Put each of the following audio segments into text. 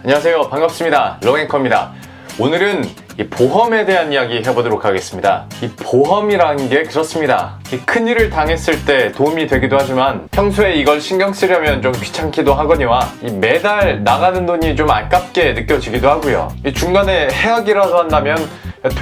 안녕하세요. 반갑습니다. 롱앵커입니다. 오늘은 이 보험에 대한 이야기 해보도록 하겠습니다. 이 보험이라는 게 그렇습니다. 이 큰일을 당했을 때 도움이 되기도 하지만 평소에 이걸 신경 쓰려면 좀 귀찮기도 하거니와 이 매달 나가는 돈이 좀 아깝게 느껴지기도 하고요. 이 중간에 해약이라도 한다면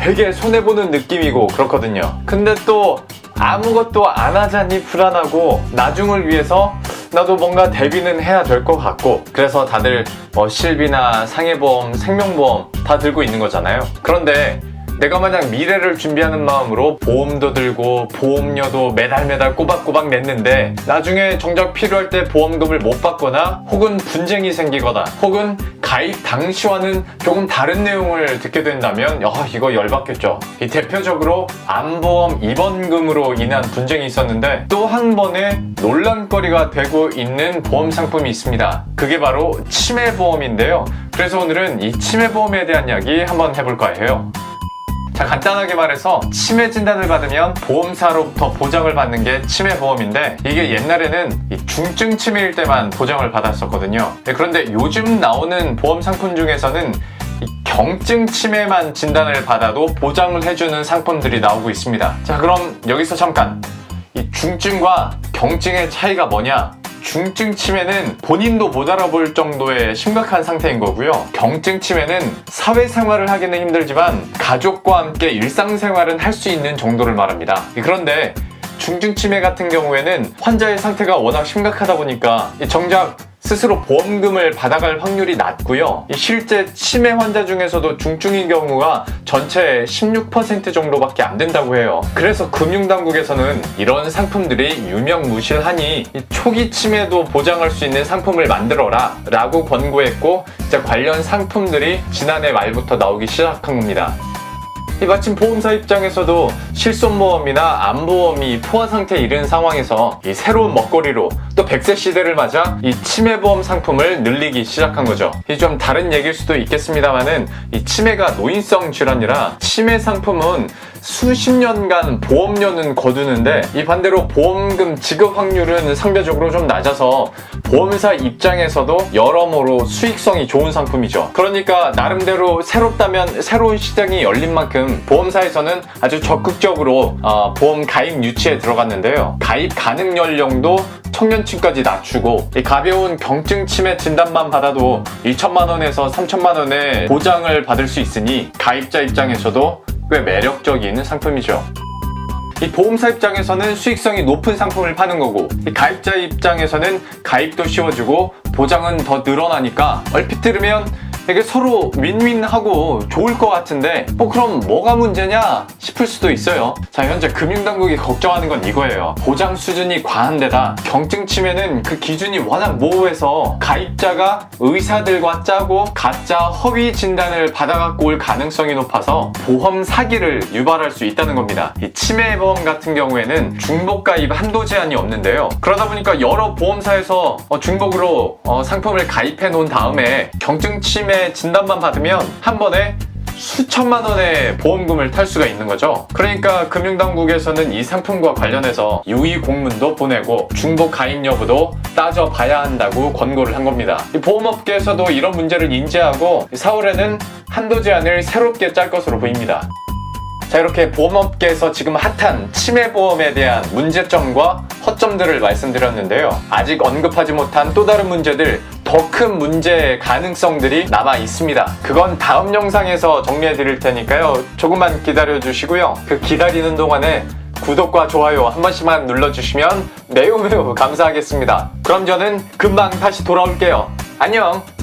되게 손해보는 느낌이고 그렇거든요. 근데 또 아무것도 안 하자니 불안하고 나중을 위해서 나도 뭔가 대비는 해야 될 것 같고, 그래서 다들 실비나 상해보험, 생명보험 다 들고 있는 거잖아요. 그런데 내가 만약 미래를 준비하는 마음으로 보험도 들고 보험료도 매달 꼬박꼬박 냈는데 나중에 정작 필요할 때 보험금을 못 받거나 혹은 분쟁이 생기거나 혹은 가입 당시와는 조금 다른 내용을 듣게 된다면 이거 열받겠죠. 이 대표적으로 암보험 입원금으로 인한 분쟁이 있었는데 또 한 번의 논란거리가 되고 있는 보험 상품이 있습니다. 그게 바로 치매보험인데요. 그래서 오늘은 이 치매보험에 대한 이야기 한번 해볼까 해요. 자, 간단하게 말해서 치매 진단을 받으면 보험사로부터 보장을 받는 게 치매보험인데, 이게 옛날에는 이 중증 치매일 때만 보장을 받았었거든요. 그런데 요즘 나오는 보험 상품 중에서는 이 경증 치매만 진단을 받아도 보장을 해주는 상품들이 나오고 있습니다. 자, 그럼 여기서 잠깐, 이 중증과 경증의 차이가 뭐냐? 중증 치매는 본인도 못 알아볼 정도의 심각한 상태인 거고요. 경증 치매는 사회생활을 하기는 힘들지만 가족과 함께 일상생활은 할 수 있는 정도를 말합니다. 그런데 중증 치매 같은 경우에는 환자의 상태가 워낙 심각하다 보니까 정작 스스로 보험금을 받아갈 확률이 낮고요. 실제 치매 환자 중에서도 중증인 경우가 전체의 16% 정도밖에 안 된다고 해요. 그래서 금융당국에서는 이런 상품들이 유명무실하니 초기 치매도 보장할 수 있는 상품을 만들어라 라고 권고했고, 이제 관련 상품들이 지난해 말부터 나오기 시작한 겁니다. 마침 보험사 입장에서도 실손보험이나 암보험이 포화 상태에 이른 상황에서 이 새로운 먹거리로 또 100세 시대를 맞아 이 치매보험 상품을 늘리기 시작한 거죠. 좀 다른 얘기일 수도 있겠습니다만은 이 치매가 노인성 질환이라 치매 상품은 수십 년간 보험료는 거두는데 이 반대로 보험금 지급 확률은 상대적으로 좀 낮아서 보험사 입장에서도 여러모로 수익성이 좋은 상품이죠. 그러니까 나름대로 새롭다면 새로운 시장이 열린 만큼 보험사에서는 아주 적극적으로 보험 가입 유치에 들어갔는데요. 가입 가능 연령도 청년층까지 낮추고 이 가벼운 경증 치매 진단만 받아도 2천만 원에서 3천만 원의 보장을 받을 수 있으니 가입자 입장에서도 꽤 매력적인 상품이죠. 이 보험사 입장에서는 수익성이 높은 상품을 파는 거고, 이 가입자 입장에서는 가입도 쉬워지고 보장은 더 늘어나니까 얼핏 들으면 이게 서로 윈윈하고 좋을 것 같은데 그럼 뭐가 문제냐 싶을 수도 있어요. 자, 현재 금융당국이 걱정하는 건 이거예요. 보장 수준이 과한 데다 경증 치매는 그 기준이 워낙 모호해서 가입자가 의사들과 짜고 가짜 허위 진단을 받아갖고 올 가능성이 높아서 보험 사기를 유발할 수 있다는 겁니다. 이 치매보험 같은 경우에는 중복 가입 한도 제한이 없는데요. 그러다 보니까 여러 보험사에서 중복으로 상품을 가입해 놓은 다음에 경증 치매 진단만 받으면 한 번에 수천만 원의 보험금을 탈 수가 있는 거죠. 그러니까 금융당국에서는 이 상품과 관련해서 유의 공문도 보내고 중복 가입 여부도 따져봐야 한다고 권고를 한 겁니다. 이 보험업계에서도 이런 문제를 인지하고 4월에는 한도 제한을 새롭게 짤 것으로 보입니다. 자, 이렇게 보험업계에서 지금 핫한 치매보험에 대한 문제점과 허점들을 말씀드렸는데요. 아직 언급하지 못한 또 다른 문제들, 더 큰 문제의 가능성들이 남아 있습니다. 그건 다음 영상에서 정리해 드릴 테니까요. 조금만 기다려 주시고요. 그 기다리는 동안에 구독과 좋아요 한 번씩만 눌러주시면 매우 감사하겠습니다. 그럼 저는 금방 다시 돌아올게요. 안녕!